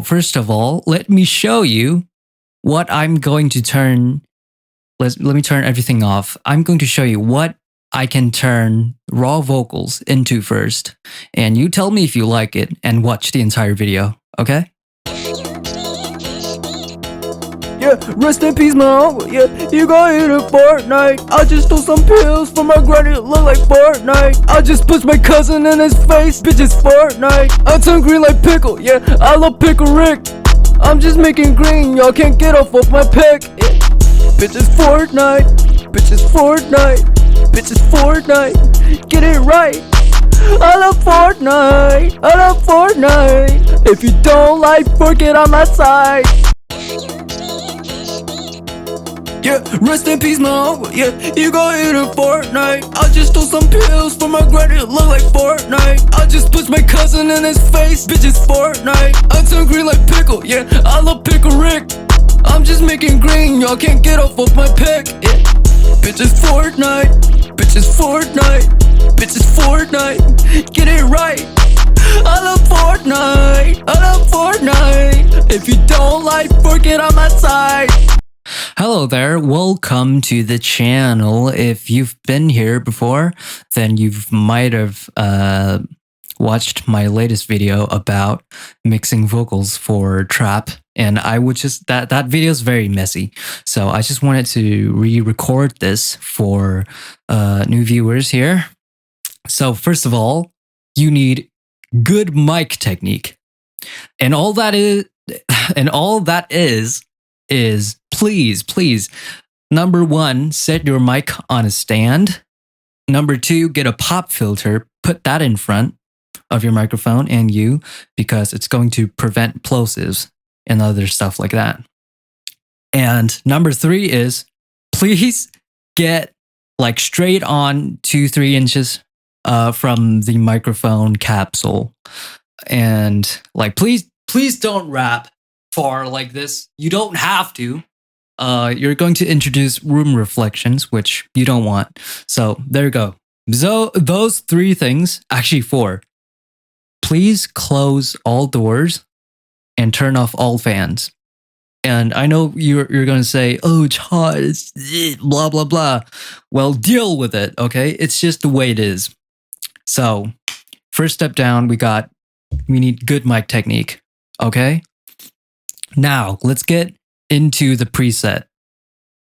first of all, let me show you what I'm going to turn. Let me turn everything off. I'm going to show you what I can turn raw vocals into first. And you tell me if you like it and watch the entire video, okay? Yeah, rest in peace, mom. Yeah, you got hit in Fortnite. I just stole some pills from my granny. It look like Fortnite. I just pushed my cousin in his face. Bitch, it's Fortnite. I turn green like pickle. Yeah, I love pickle Rick. I'm just making green. Y'all can't get off of my pick. Yeah. Bitch, it's Fortnite. Bitch, it's Fortnite. Bitch, it's Fortnite. Get it right. I love Fortnite. I love Fortnite. If you don't like Fork, get on my side. Yeah, rest in peace, mom. Yeah, you got hit in Fortnite. I just stole some pills from my granny. It look like Fortnite. I just pushed my cousin in his face. Bitch, it's Fortnite. I turn green like pickle. Yeah, I love pickle Rick. I'm just making green. Y'all can't get off of my pick. Yeah. Bitch, it's Fortnite. Bitch, it's Fortnite. Bitch, it's Fortnite. Get it right. I love Fortnite. I love Fortnite. If you don't like Fork, get on my side. Hello there, welcome to the channel. If you've been here before, then you might have watched my latest video about mixing vocals for trap. And I would just, that video is very messy. So I just wanted to re-record this for new viewers here. So first of all, you need good mic technique. And all that is please, number one, set your mic on a stand. Number two, get a pop filter, put that in front of your microphone and you, because it's going to prevent plosives and other stuff like that. And number three is, please get like straight on 2-3 inches from the microphone capsule. And like, please don't rap far like this. You don't have to. You're going to introduce room reflections, which you don't want. So there you go. So those three things, actually four. Please close all doors and turn off all fans. And I know you're going to say, oh, it's hot, it's blah, blah, blah. Well, deal with it, okay? It's just the way it is. So first step down, we need good mic technique, okay? Now, let's get into the preset.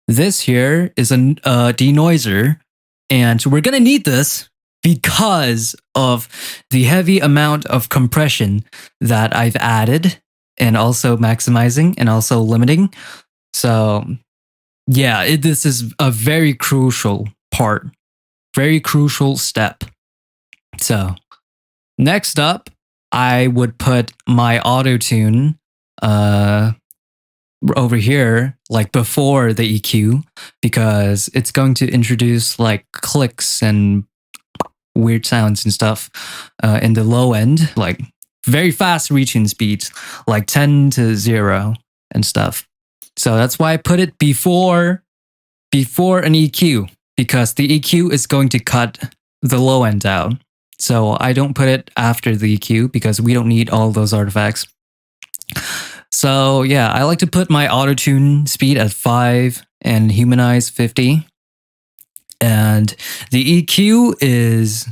This here is a denoiser, and we're going to need this because of the heavy amount of compression that I've added, and also maximizing and also limiting. So yeah, this is a very crucial part, very crucial step. So next up, I would put my auto-tune over here, like before the EQ, because it's going to introduce like clicks and weird sounds and stuff in the low end, like very fast reaching speeds, like 10 to 0 and stuff. So that's why I put it before an EQ, because the EQ is going to cut the low end out. So I don't put it after the EQ because we don't need all those artifacts. So yeah, I like to put my auto-tune speed at 5 and humanize 50. And the EQ is,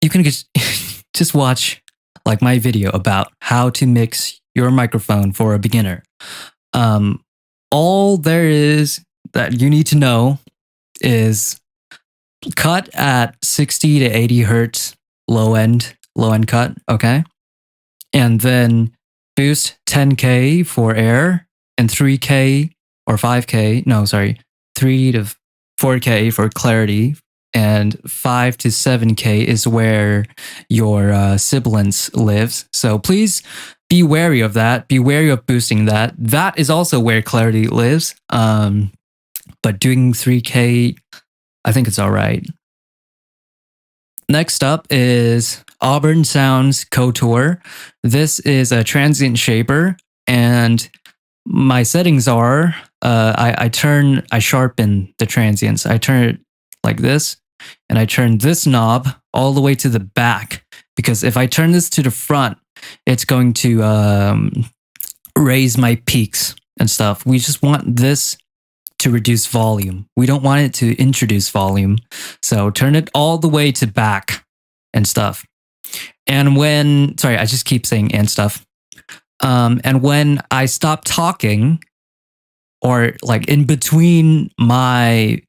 you can just watch like my video about how to mix your microphone for a beginner. All there is that you need to know is cut at 60 to 80 hertz, low end cut, okay? And then boost 10K for air and 3K or 5K, no, sorry, 3 to 4K for clarity, and 5 to 7K is where your sibilance lives. So please be wary of that. Be wary of boosting that. That is also where clarity lives. But doing 3K, I think it's all right. Next up is Auburn Sounds Couture. This is a transient shaper, and my settings are I sharpen the transients. I turn it like this, and I turn this knob all the way to the back, because if I turn this to the front, it's going to raise my peaks and stuff. We just want this to reduce volume. We don't want it to introduce volume. So turn it all the way to back and stuff. And when, sorry, I just keep saying and stuff. And when I stop talking, or like in between my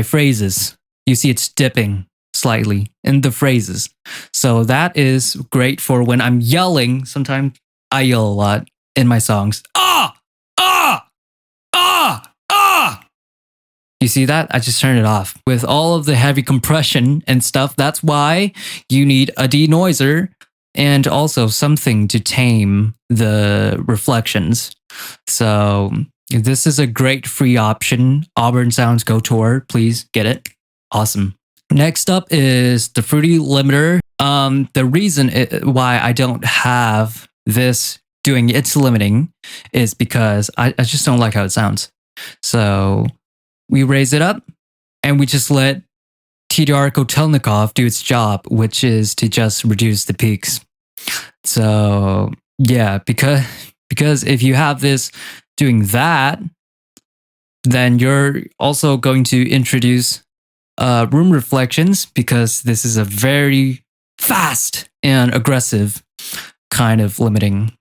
phrases, you see it's dipping slightly in the phrases. So that is great for when I'm yelling. Sometimes I yell a lot in my songs. Ah, ah, ah, ah. You see that? I just turned it off with all of the heavy compression and stuff. That's why you need a denoiser and also something to tame the reflections. So this is a great free option. Auburn Sounds Go Tour. Please get it. Awesome. Next up is the Fruity Limiter. The reason why I don't have this doing its limiting is because I just don't like how it sounds. So we raise it up and we just let TDR Kotelnikov do its job, which is to just reduce the peaks. So yeah, because if you have this doing that, then you're also going to introduce room reflections, because this is a very fast and aggressive kind of limiting.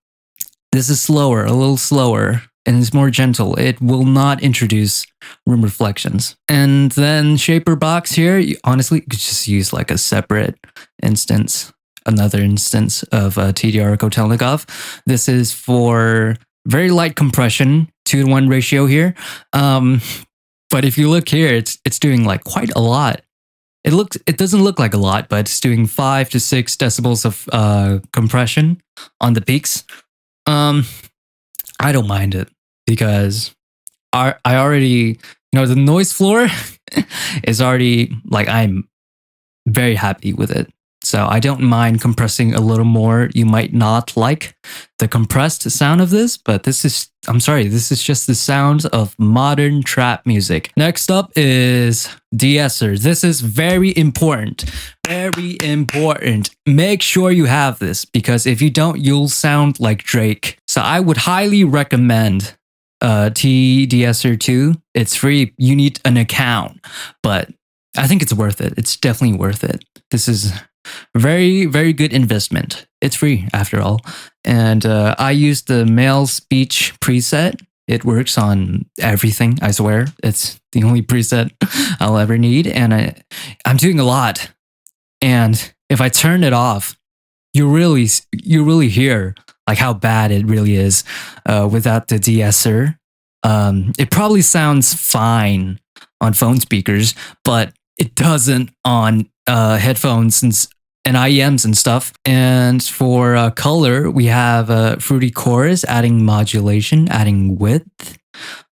This is slower, a little slower, and it's more gentle. It will not introduce room reflections. And then Shaper Box here, you honestly could just use like a separate instance, another instance of TDR Kotelnikov. This is for very light compression, 2-to-1 ratio here. But if you look here, it's doing like quite a lot. It doesn't look like a lot, but it's doing 5 to 6 decibels of compression on the peaks. I don't mind it because I already, the noise floor is already like, I'm very happy with it. So I don't mind compressing a little more. You might not like the compressed sound of this, but this is just the sounds of modern trap music. Next up is de-esser. This is very important. Very important. Make sure you have this, because if you don't, you'll sound like Drake. So I would highly recommend de-esser 2. It's free. You need an account, but I think it's worth it. It's definitely worth it. This is very, very good investment. It's free after all. And I use the male speech preset. It works on everything, I swear. It's the only preset I'll ever need. And I'm doing a lot. And if I turn it off, you really hear like how bad it really is without the de-esser. It probably sounds fine on phone speakers, but it doesn't on headphones and IEMs and stuff. And for color, we have Fruity Chorus, adding modulation, adding width,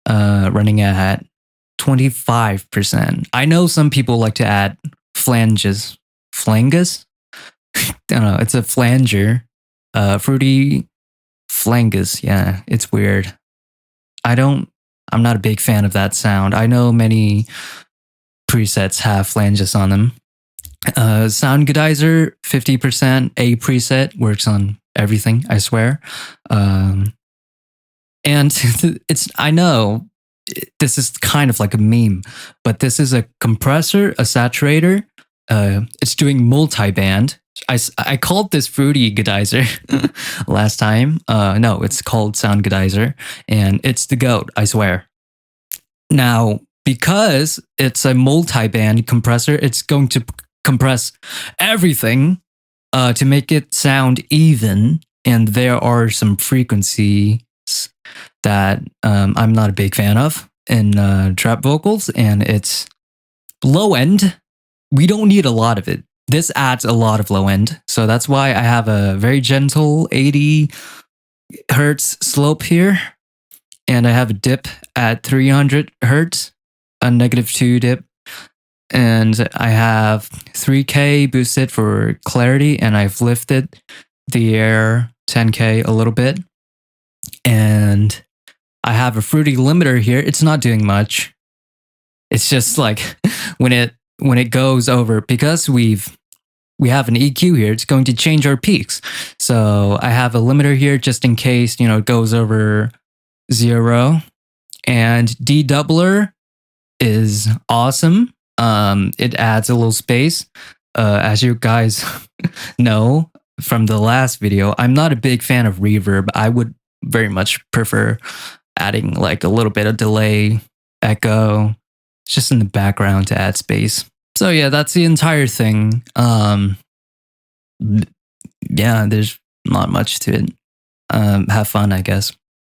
running at 25%. I know some people like to add flanges. Flanges? I don't know. It's a flanger. Fruity flanges. Yeah, it's weird. I'm not a big fan of that sound. I know many presets have flanges on them. Sound Godizer, 50%. A preset works on everything, I swear. And I know this is kind of like a meme, but this is a compressor, a saturator. It's doing multi-band. I called this Fruity Godizer last time. No, it's called Sound Godizer, and it's the GOAT, I swear. Now, because it's a multi-band compressor, it's going to compress everything to make it sound even. And there are some frequencies that I'm not a big fan of in trap vocals, and it's low end. We don't need a lot of it. This adds a lot of low end. So that's why I have a very gentle 80 hertz slope here. And I have a dip at 300 hertz, a -2 dip. And I have 3K boosted for clarity, and I've lifted the air 10K a little bit. And I have a Fruity Limiter here. It's not doing much. It's just like when it goes over, because we've we have an EQ here, it's going to change our peaks. So I have a limiter here just in case, it goes over 0. And dedoubler is awesome. It adds a little space. As you guys know from the last video, I'm not a big fan of reverb. I would very much prefer adding like a little bit of delay, echo, just in the background to add space. So yeah, that's the entire thing. Yeah, there's not much to it. Have fun, I guess.